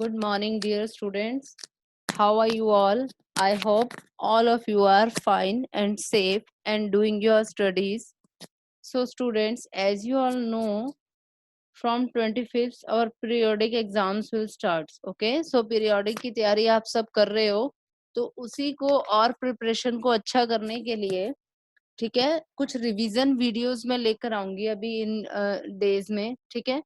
Good morning, dear students. How are you all? I hope all of you are fine and safe and doing your studies. So, students, as you all know, from 25th our periodic exams will start. Okay, so periodic की तैयारी आप सब कर रहे हो, तो उसी को और प्रिपरेशन को अच्छा करने के लिए, ठीक है, कुछ रिवीजन वीडियोस में लेकर आऊंगी अभी इन डेज में. ठीक है,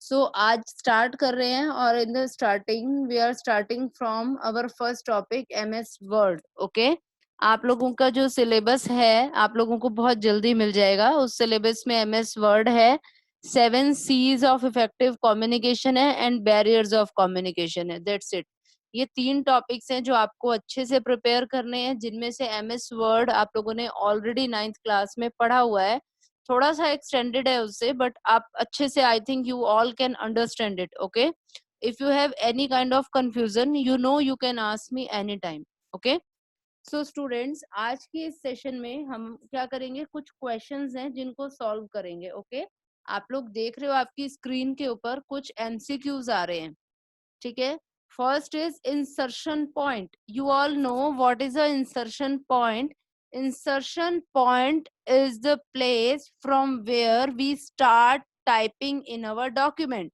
सो आज स्टार्ट कर रहे हैं और in the starting we are starting from our first topic MS Word. Okay, आप लोगों का जो सिलेबस है आप लोगों को बहुत जल्दी मिल जाएगा. उस सिलेबस में एमएस वर्ड है, 7 C's ऑफ इफेक्टिव कम्युनिकेशन है एंड बैरियर्स ऑफ कम्युनिकेशन है. That's it. ये 3 टॉपिक्स हैं जो आपको अच्छे से प्रिपेयर करने हैं, जिनमें से एमएस वर्ड आप लोगों ने ऑलरेडी 9th क्लास में पढ़ा हुआ है. थोड़ा सा एक्सटेंडेड है उससे, बट आप अच्छे से, I think you all can understand it. Okay, if you have any kind of confusion, you know you can ask me any time. Okay, so students, आज के इस सेशन में हम क्या करेंगे, कुछ क्वेश्चंस हैं जिनको सॉल्व करेंगे. ओके, आप लोग देख रहे हो आपकी स्क्रीन के ऊपर कुछ एमसीक्यूज आ रहे हैं. ठीक है, first is insertion point. You all know what is a insertion point. Insertion point is the place from where we start typing in our document.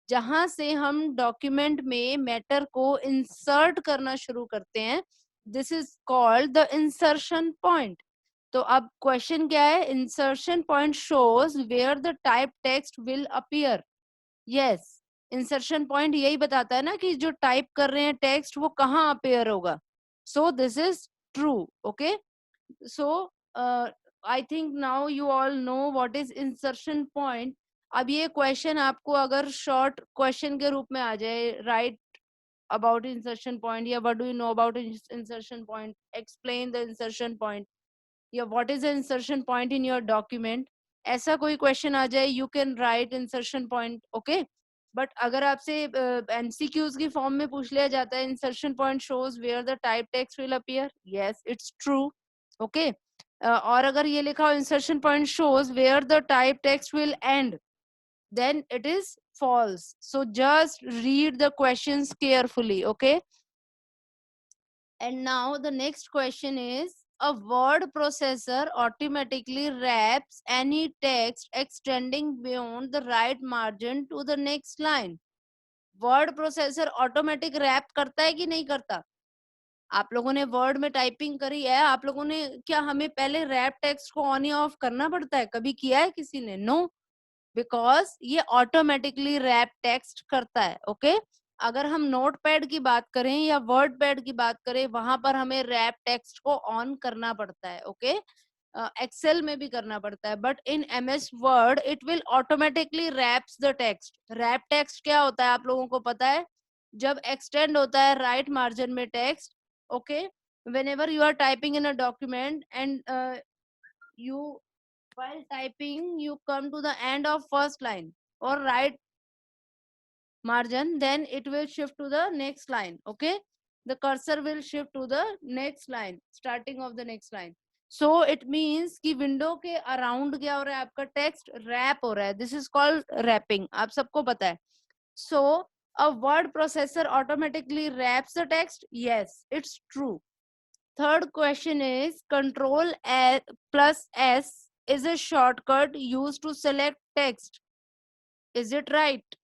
जहां से हम डॉक्यूमेंट में मैटर को इंसर्ट करना शुरू करते हैं, this is called the insertion point. तो अब क्वेश्चन क्या है, insertion point shows where the type text will appear. Yes, insertion point यही बताता है ना कि जो टाइप कर रहे हैं टेक्स्ट वो कहाँ अपेयर होगा. So this is true. Okay, so I think now you all know what is insertion point. अब ये क्वेश्चन आपको अगर शॉर्ट क्वेश्चन के रूप में आ जाए, राइट अबाउट इंसर्शन पॉइंट, या what do you know about insertion point, explain the insertion point, या what is insertion point in your document, ऐसा कोई क्वेश्चन आ जाए, you can write insertion point. Okay, but अगर आपसे एमसीक्यूज की form में पूछ लिया जाता है insertion point shows where the type text will appear, yes it's true. Okay, और अगर ये लिखा हो insertion point shows where the type text will end, then it is false. So just read the questions carefully. Okay, and now the next question is, a word processor automatically wraps any text extending beyond the right margin to the next line. Word processor automatic wrap करता है कि नहीं करता? आप लोगों ने word में typing करी है, आप लोगों ने क्या हमें पहले रैप टेक्स्ट को ऑन या ऑफ करना पड़ता है? कभी किया है किसी ने? नो, बिकॉज ये ऑटोमेटिकली रैप टेक्स्ट करता है. ओके, अगर हम नोट पैड की बात करें या वर्ड पैड की बात करें, वहां पर हमें रैप टेक्स्ट को ऑन करना पड़ता है. ओके, एक्सेल में भी करना पड़ता है, but in MS Word it will automatically wraps the text. Wrap text क्या होता है आप लोगों को पता है? जब एक्सटेंड होता है राइट मार्जिन में text. Okay, whenever you are typing in a document and you while typing you come to the end of first line or right margin, then it will shift to the next line. Okay, the cursor will shift to the next line, starting of the next line. So it means कि window के around क्या हो रहा है, आपका text rap हो रहा है. दिस इज कॉल्ड रैपिंग, आप सबको पता है. सो a word processor automatically wraps the text. Yes, it's true. Third question is, control plus S is a shortcut used to select text. Is it right?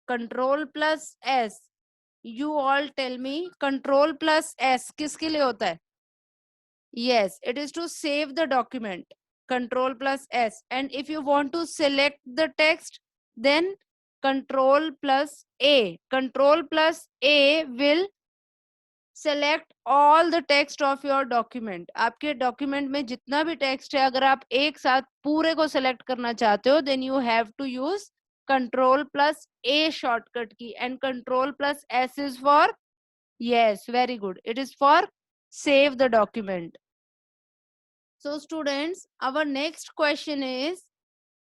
Control plus S. You all tell me, control plus S किसके लिए होता है? Yes, it is to save the document. Control plus S. And if you want to select the text, then control plus A. Control plus A will select all the text of your document. आपके document में जितना भी text है, अगर आप एक साथ पूरे को select करना चाहते हो, then you have to use control plus A shortcut key. And control plus S is for, yes, very good, it is for save the document. So students, our next question is,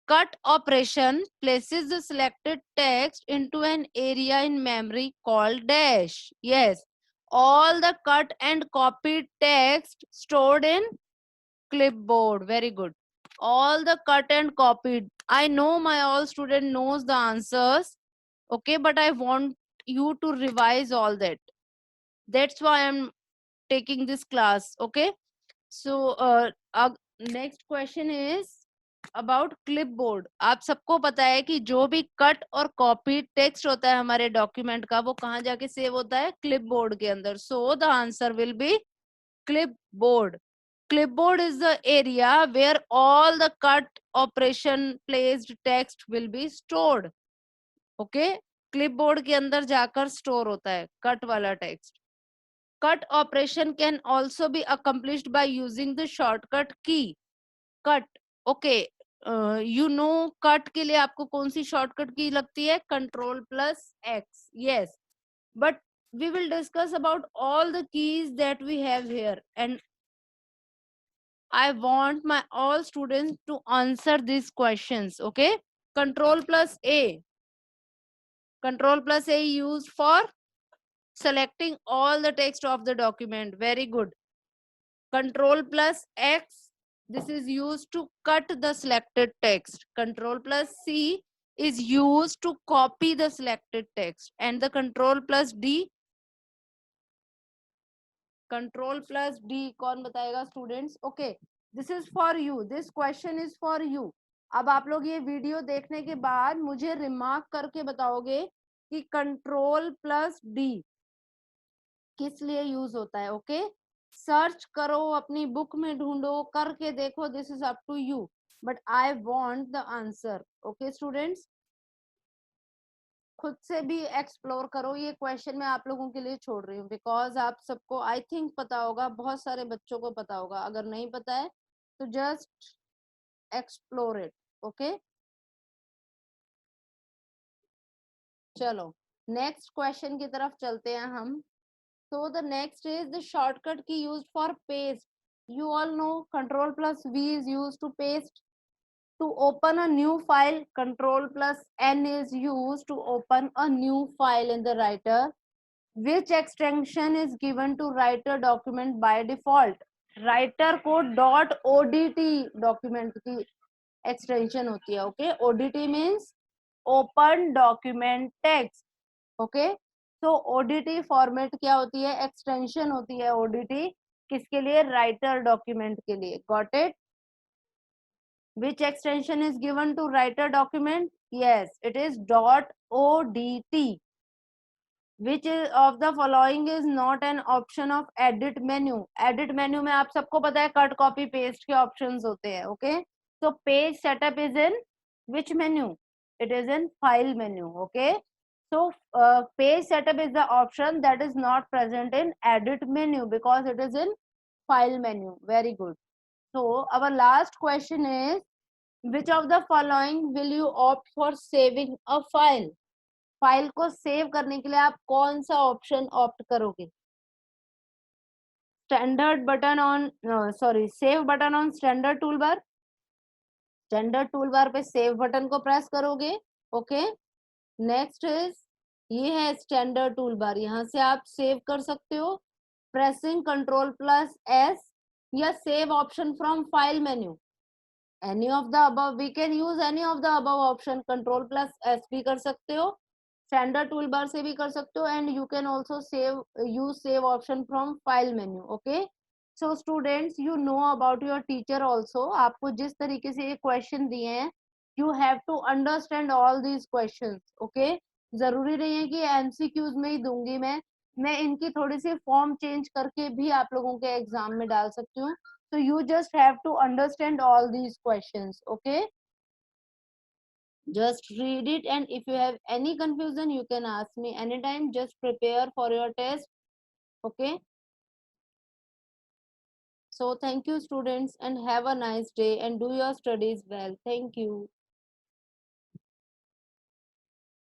cut operation places the selected text into an area in memory called dash. Yes, all the cut and copied text stored in clipboard. Very good. All the cut and copied. I know my all student knows the answers. Okay, but I want you to revise all that. That's why I'm taking this class. Okay. So next question is about clipboard. आप सबको पता है कि जो भी cut और copy text होता है हमारे डॉक्यूमेंट का, वो कहाँ जाके सेव होता है? क्लिपबोर्ड के अंदर. So the answer will be clipboard. Clipboard is the area where all the cut operation placed text will be stored. Okay. clipboard के अंदर जाकर स्टोर होता है कट वाला text. cut operation can also be accomplished by using the shortcut key cut. Okay. You know cut के लिए आपको कौन सी शॉर्टकट की लगती है? Control plus x. Yes, but we will discuss about all the keys that we have here, and I want my all students to answer these questions. Okay. Control plus A. Control plus A used for selecting all the text of the document. Very good. Control plus X. This is used to cut the selected text. Control plus C is used to copy the selected text. And the control plus D. Control plus D. कौन बताएगा students? Okay. This is for you. This question is for you. अब आप लोग ये video देखने के बाद मुझे रिमार्क करके बताओगे कि कंट्रोल प्लस डी किस लिए यूज होता है. ओके. सर्च करो, अपनी बुक में ढूंढो, करके देखो. This is up to you, but I want the answer. Okay students, खुद से भी एक्सप्लोर करो. ये क्वेश्चन मैं आप लोगों के लिए छोड़ रही हूँ बिकॉज आप सबको आई थिंक पता होगा, बहुत सारे बच्चों को पता होगा. अगर नहीं पता है तो जस्ट एक्सप्लोर इट. ओके. चलो नेक्स्ट क्वेश्चन की तरफ चलते हैं हम. So the next is the shortcut key used for paste. You all know control plus V is used to paste. To open a new file, control plus N is used to open a new file in the writer. Which extension is given to writer document by default? Writer को .odt document की extension होती है. Okay. ODT means open document text. Okay. So ODT format क्या होती है? Extension होती है ODT. किसके लिए? Writer document के लिए. Got it? Which extension is given to writer document? Yes, it is .odt. Which is of the following is not an option of edit menu? Edit menu में आप सबको पता है कट कॉपी पेस्ट के options होते हैं. Okay. So page setup is in which menu? It is in file menu. Okay. So page setup is the option that is not present in edit menu because it is in file menu. Very good. So our last question is, which of the following will you opt for saving a file? File को save करने के लिए आप कौन सा option opt करोगे? Standard button on sorry save button on standard tool bar. Standard tool bar पे save button को प्रेस करोगे. ओके. नेक्स्ट इज ये है स्टैंडर्ड टूल बार. यहाँ से आप सेव कर सकते हो प्रेसिंग कंट्रोल प्लस एस या save option from file menu. Any of the above. We can use any of the above option. Control plus S भी कर सकते हो, स्टैंडर्ड टूल बार से भी कर सकते हो, and you can also save use save option from file menu. Okay. So students, you know about your teacher also. आपको जिस तरीके से ये क्वेश्चन दिए हैं, you have to understand all these questions. Okay. जरूरी नहीं है कि एमसीक्यूज में ही दूंगी मैं इनकी थोड़ी सी फॉर्म चेंज करके भी आप लोगों के एग्जाम में डाल सकती हूँ. So you just have to understand all these questions. Okay. Just read it, and if you have any confusion you can ask me anytime. Just prepare for your test. Okay. So thank you students, and have a nice day and do your studies well. Thank you.